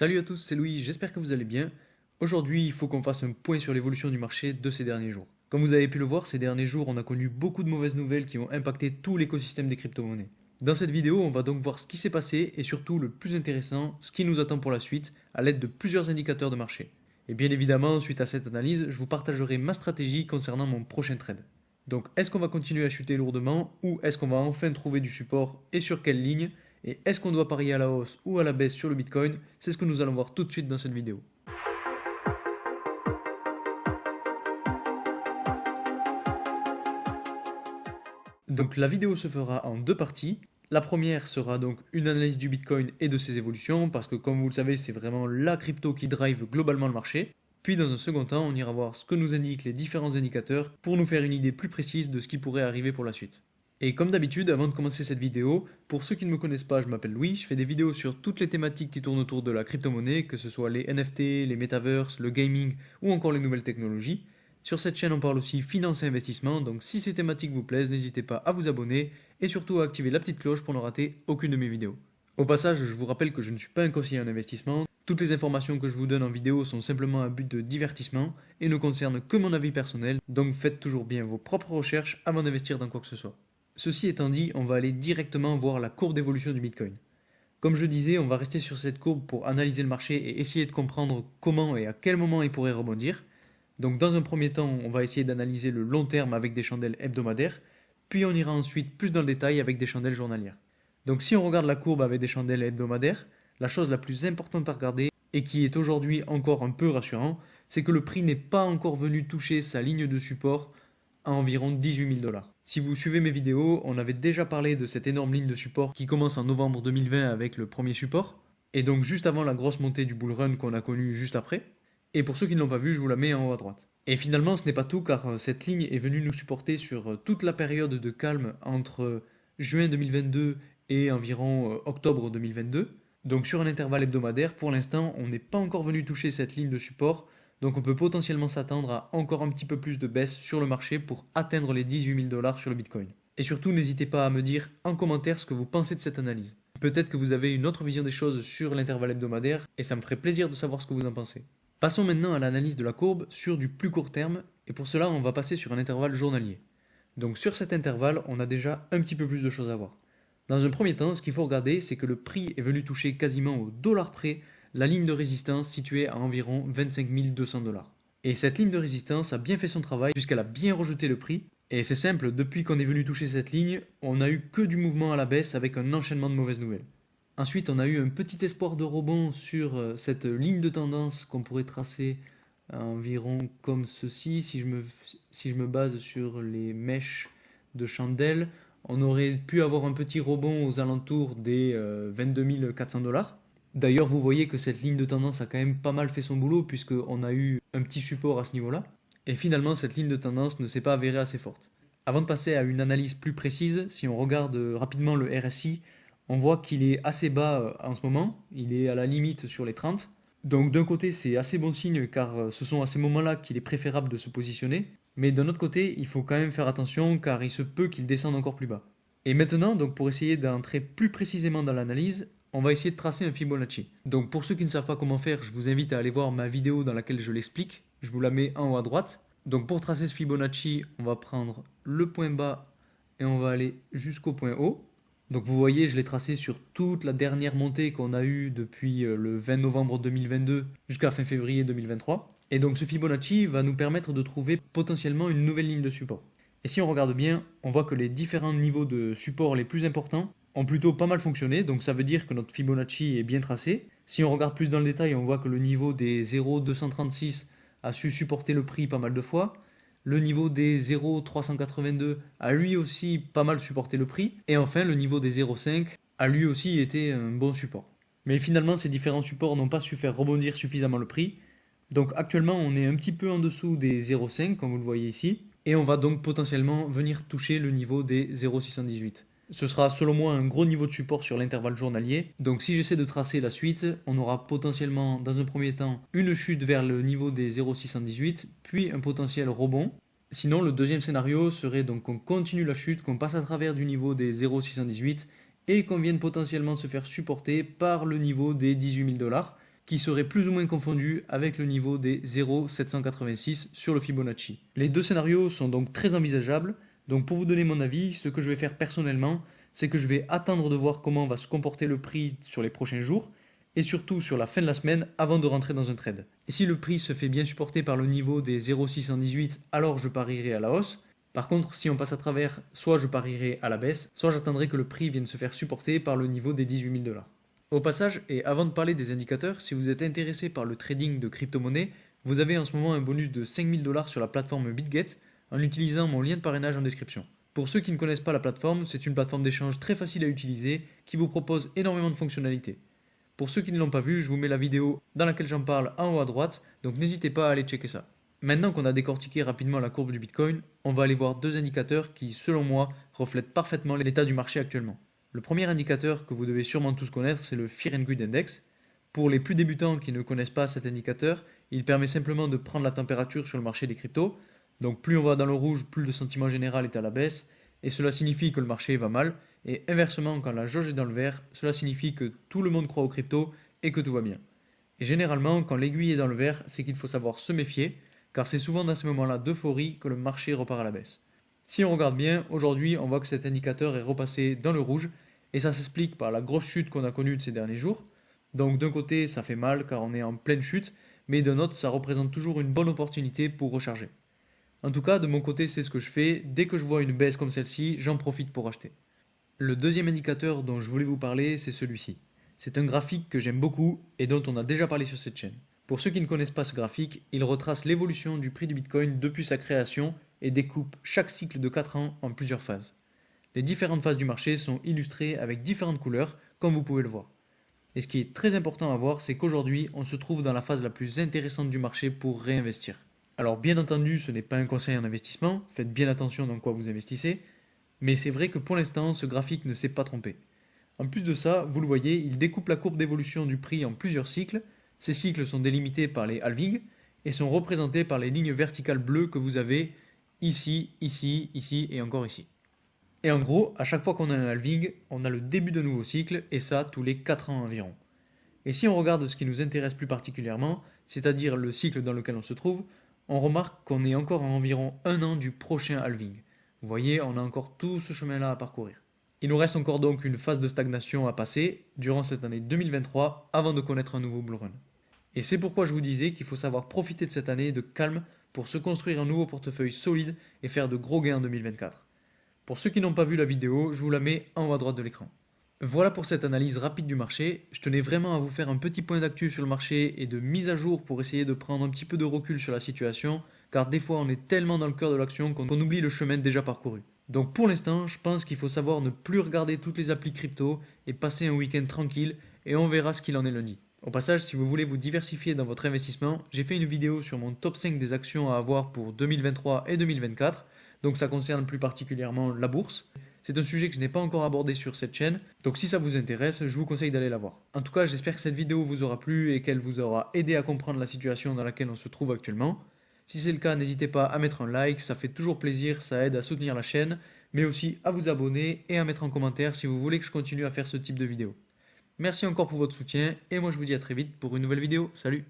Salut à tous, c'est Louis, j'espère que vous allez bien. Aujourd'hui, il faut qu'on fasse un point sur l'évolution du marché de ces derniers jours. Comme vous avez pu le voir, ces derniers jours, on a connu beaucoup de mauvaises nouvelles qui ont impacté tout l'écosystème des crypto-monnaies. Dans cette vidéo, on va donc voir ce qui s'est passé et surtout, le plus intéressant, ce qui nous attend pour la suite à l'aide de plusieurs indicateurs de marché. Et bien évidemment, suite à cette analyse, je vous partagerai ma stratégie concernant mon prochain trade. Donc, est-ce qu'on va continuer à chuter lourdement ou est-ce qu'on va enfin trouver du support et sur quelle ligne? Et est-ce qu'on doit parier à la hausse ou à la baisse sur le Bitcoin? C'est ce que nous allons voir tout de suite dans cette vidéo. Donc la vidéo se fera en deux parties. La première sera donc une analyse du Bitcoin et de ses évolutions, parce que comme vous le savez, c'est vraiment la crypto qui drive globalement le marché. Puis dans un second temps, on ira voir ce que nous indiquent les différents indicateurs pour nous faire une idée plus précise de ce qui pourrait arriver pour la suite. Et comme d'habitude, avant de commencer cette vidéo, pour ceux qui ne me connaissent pas, je m'appelle Louis, je fais des vidéos sur toutes les thématiques qui tournent autour de la crypto-monnaie, que ce soit les NFT, les metaverse, le gaming ou encore les nouvelles technologies. Sur cette chaîne, on parle aussi finance et investissement, donc si ces thématiques vous plaisent, n'hésitez pas à vous abonner et surtout à activer la petite cloche pour ne rater aucune de mes vidéos. Au passage, je vous rappelle que je ne suis pas un conseiller en investissement, toutes les informations que je vous donne en vidéo sont simplement à but de divertissement et ne concernent que mon avis personnel, donc faites toujours bien vos propres recherches avant d'investir dans quoi que ce soit. Ceci étant dit, on va aller directement voir la courbe d'évolution du Bitcoin. Comme je disais, on va rester sur cette courbe pour analyser le marché et essayer de comprendre comment et à quel moment il pourrait rebondir. Donc dans un premier temps, on va essayer d'analyser le long terme avec des chandelles hebdomadaires, puis on ira ensuite plus dans le détail avec des chandelles journalières. Donc si on regarde la courbe avec des chandelles hebdomadaires, la chose la plus importante à regarder, et qui est aujourd'hui encore un peu rassurant, c'est que le prix n'est pas encore venu toucher sa ligne de support à environ 18 000 $. Si vous suivez mes vidéos, on avait déjà parlé de cette énorme ligne de support qui commence en novembre 2020 avec le premier support, et donc juste avant la grosse montée du bull run qu'on a connue juste après. Et pour ceux qui ne l'ont pas vu, je vous la mets en haut à droite. Et finalement, ce n'est pas tout car cette ligne est venue nous supporter sur toute la période de calme entre juin 2022 et environ octobre 2022. Donc sur un intervalle hebdomadaire, pour l'instant, on n'est pas encore venu toucher cette ligne de support, donc on peut potentiellement s'attendre à encore un petit peu plus de baisse sur le marché pour atteindre les 18 000 $ sur le Bitcoin. Et surtout, n'hésitez pas à me dire en commentaire ce que vous pensez de cette analyse. Peut-être que vous avez une autre vision des choses sur l'intervalle hebdomadaire, et ça me ferait plaisir de savoir ce que vous en pensez. Passons maintenant à l'analyse de la courbe sur du plus court terme, et pour cela on va passer sur un intervalle journalier. Donc sur cet intervalle, on a déjà un petit peu plus de choses à voir. Dans un premier temps, ce qu'il faut regarder, c'est que le prix est venu toucher quasiment au dollar près la ligne de résistance située à environ 25 200 $. Et cette ligne de résistance a bien fait son travail puisqu'elle a bien rejeté le prix. Et c'est simple, depuis qu'on est venu toucher cette ligne, on n'a eu que du mouvement à la baisse avec un enchaînement de mauvaises nouvelles. Ensuite, on a eu un petit espoir de rebond sur cette ligne de tendance qu'on pourrait tracer environ comme ceci. Si je me base sur les mèches de chandelle, on aurait pu avoir un petit rebond aux alentours des 22 400 $. D'ailleurs, vous voyez que cette ligne de tendance a quand même pas mal fait son boulot puisqu'on a eu un petit support à ce niveau-là. Et finalement, cette ligne de tendance ne s'est pas avérée assez forte. Avant de passer à une analyse plus précise, si on regarde rapidement le RSI, on voit qu'il est assez bas en ce moment, il est à la limite sur les 30. Donc d'un côté c'est assez bon signe car ce sont à ces moments-là qu'il est préférable de se positionner, mais d'un autre côté il faut quand même faire attention car il se peut qu'il descende encore plus bas. Et maintenant, donc pour essayer d'entrer plus précisément dans l'analyse, on va essayer de tracer un Fibonacci. Donc pour ceux qui ne savent pas comment faire, je vous invite à aller voir ma vidéo dans laquelle je l'explique, je vous la mets en haut à droite. Donc pour tracer ce Fibonacci, on va prendre le point bas et on va aller jusqu'au point haut. Donc vous voyez, je l'ai tracé sur toute la dernière montée qu'on a eue depuis le 20 novembre 2022 jusqu'à fin février 2023. Et donc ce Fibonacci va nous permettre de trouver potentiellement une nouvelle ligne de support. Et si on regarde bien, on voit que les différents niveaux de support les plus importants ont plutôt pas mal fonctionné, donc ça veut dire que notre Fibonacci est bien tracé. Si on regarde plus dans le détail, on voit que le niveau des 0,236 a su supporter le prix pas mal de fois. Le niveau des 0,382 a lui aussi pas mal supporté le prix. Et enfin, le niveau des 0,5 a lui aussi été un bon support. Mais finalement, ces différents supports n'ont pas su faire rebondir suffisamment le prix. Donc actuellement, on est un petit peu en dessous des 0,5, comme vous le voyez ici. Et on va donc potentiellement venir toucher le niveau des 0,618. Ce sera selon moi un gros niveau de support sur l'intervalle journalier. Donc si j'essaie de tracer la suite, on aura potentiellement dans un premier temps une chute vers le niveau des 0,618, puis un potentiel rebond. Sinon le deuxième scénario serait donc qu'on continue la chute, qu'on passe à travers du niveau des 0,618 et qu'on vienne potentiellement se faire supporter par le niveau des 18 000 $, qui serait plus ou moins confondu avec le niveau des 0,786 sur le Fibonacci. Les deux scénarios sont donc très envisageables, donc pour vous donner mon avis, ce que je vais faire personnellement, c'est que je vais attendre de voir comment va se comporter le prix sur les prochains jours, et surtout sur la fin de la semaine avant de rentrer dans un trade. Et si le prix se fait bien supporter par le niveau des 0,618, alors je parierai à la hausse. Par contre, si on passe à travers, soit je parierai à la baisse, soit j'attendrai que le prix vienne se faire supporter par le niveau des 18 000 $. Au passage, et avant de parler des indicateurs, si vous êtes intéressé par le trading de crypto-monnaies, vous avez en ce moment un bonus de 5 000 $ sur la plateforme BitGet en utilisant mon lien de parrainage en description. Pour ceux qui ne connaissent pas la plateforme, c'est une plateforme d'échange très facile à utiliser qui vous propose énormément de fonctionnalités. Pour ceux qui ne l'ont pas vu, je vous mets la vidéo dans laquelle j'en parle en haut à droite, donc n'hésitez pas à aller checker ça. Maintenant qu'on a décortiqué rapidement la courbe du Bitcoin, on va aller voir deux indicateurs qui, selon moi, reflètent parfaitement l'état du marché actuellement. Le premier indicateur que vous devez sûrement tous connaître, c'est le Fear and Greed Index. Pour les plus débutants qui ne connaissent pas cet indicateur, il permet simplement de prendre la température sur le marché des cryptos. Donc plus on va dans le rouge, plus le sentiment général est à la baisse, et cela signifie que le marché va mal. Et inversement, quand la jauge est dans le vert, cela signifie que tout le monde croit aux cryptos et que tout va bien. Et généralement, quand l'aiguille est dans le vert, c'est qu'il faut savoir se méfier, car c'est souvent dans ces moments-là d'euphorie que le marché repart à la baisse. Si on regarde bien, aujourd'hui, on voit que cet indicateur est repassé dans le rouge, et ça s'explique par la grosse chute qu'on a connue de ces derniers jours. Donc d'un côté, ça fait mal car on est en pleine chute, mais d'un autre, ça représente toujours une bonne opportunité pour recharger. En tout cas, de mon côté, c'est ce que je fais. Dès que je vois une baisse comme celle-ci, j'en profite pour acheter. Le deuxième indicateur dont je voulais vous parler, c'est celui-ci. C'est un graphique que j'aime beaucoup et dont on a déjà parlé sur cette chaîne. Pour ceux qui ne connaissent pas ce graphique, il retrace l'évolution du prix du Bitcoin depuis sa création et découpe chaque cycle de 4 ans en plusieurs phases. Les différentes phases du marché sont illustrées avec différentes couleurs, comme vous pouvez le voir. Et ce qui est très important à voir, c'est qu'aujourd'hui, on se trouve dans la phase la plus intéressante du marché pour réinvestir. Alors bien entendu, ce n'est pas un conseil en investissement, faites bien attention dans quoi vous investissez, mais c'est vrai que pour l'instant, ce graphique ne s'est pas trompé. En plus de ça, vous le voyez, il découpe la courbe d'évolution du prix en plusieurs cycles. Ces cycles sont délimités par les halvings et sont représentés par les lignes verticales bleues que vous avez ici, ici, ici et encore ici. Et en gros, à chaque fois qu'on a un halving, on a le début d'un nouveau cycle, et ça tous les 4 ans environ. Et si on regarde ce qui nous intéresse plus particulièrement, c'est-à-dire le cycle dans lequel on se trouve, on remarque qu'on est encore à environ 1 an du prochain halving. Vous voyez, on a encore tout ce chemin-là à parcourir. Il nous reste encore donc une phase de stagnation à passer durant cette année 2023 avant de connaître un nouveau bull run. Et c'est pourquoi je vous disais qu'il faut savoir profiter de cette année de calme pour se construire un nouveau portefeuille solide et faire de gros gains en 2024. Pour ceux qui n'ont pas vu la vidéo, je vous la mets en haut à droite de l'écran. Voilà pour cette analyse rapide du marché. Je tenais vraiment à vous faire un petit point d'actu sur le marché et de mise à jour pour essayer de prendre un petit peu de recul sur la situation, car des fois on est tellement dans le cœur de l'action qu'on oublie le chemin déjà parcouru. Donc pour l'instant, je pense qu'il faut savoir ne plus regarder toutes les applis crypto et passer un week-end tranquille, et on verra ce qu'il en est lundi. Au passage, si vous voulez vous diversifier dans votre investissement, j'ai fait une vidéo sur mon top 5 des actions à avoir pour 2023 et 2024, donc ça concerne plus particulièrement la bourse. C'est un sujet que je n'ai pas encore abordé sur cette chaîne, donc si ça vous intéresse, je vous conseille d'aller la voir. En tout cas, j'espère que cette vidéo vous aura plu et qu'elle vous aura aidé à comprendre la situation dans laquelle on se trouve actuellement. Si c'est le cas, n'hésitez pas à mettre un like, ça fait toujours plaisir, ça aide à soutenir la chaîne, mais aussi à vous abonner et à mettre en commentaire si vous voulez que je continue à faire ce type de vidéo. Merci encore pour votre soutien et moi je vous dis à très vite pour une nouvelle vidéo. Salut!